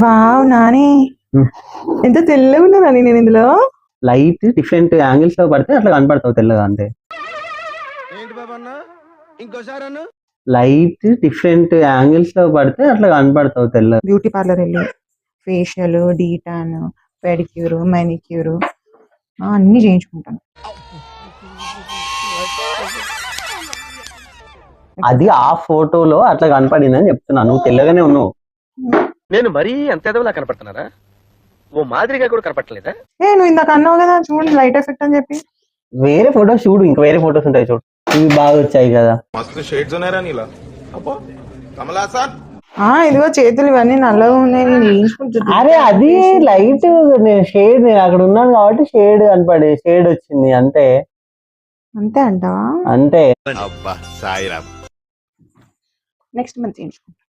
Wow Nani ఎంత తెల్లగా ఉన్నా నాని నేను ఇందులో. లైట్ డిఫరెంట్ యాంగిల్స్ లో పడితే అట్లా కనపడతావు తెల్లగా అంతే. లైట్ డిఫరెంట్ యాంగిల్స్ లో పడితే అట్లా కనపడతావు తెల్లగా. బ్యూటీ పార్లర్ వెళ్ళి ఫేషియల్, డీటాన్, పెడిక్యూర్, మెనిక్యూర్ అన్ని చేయించుకుంటాను. అది ఆ ఫోటోలో అట్లా కనపడిందని చెప్తున్నా. నువ్వు తెల్లగానే ఉన్నావు. నేను మరీ అంత ఎదవలా కనపడుతున్నారా? ఓ మాదిరిగా కూడా కనపడలేదా? నువ్వు ఇందాక అన్నావు కదా చూడండి లైట్ ఎఫెక్ట్ అని చెప్పి. వేరే ఫోటోస్ చూడు, ఇంకా వేరే ఫోటోస్ ఉంటాయి చూడు. ఇవి బాగా వచ్చాయి కదా. ఇదిగో చేతులు ఇవన్నీ నల్లగా ఉన్నాయి. నేను వేయించుకుంటున్నా. అరే అది లైట్ షేడ్, నేను అక్కడ ఉన్నాను కాబట్టి షేడ్ కనపడి షేడ్ వచ్చింది అంతే. అంతే అంటావా? అంతే. Next month చేయించుకుంటా.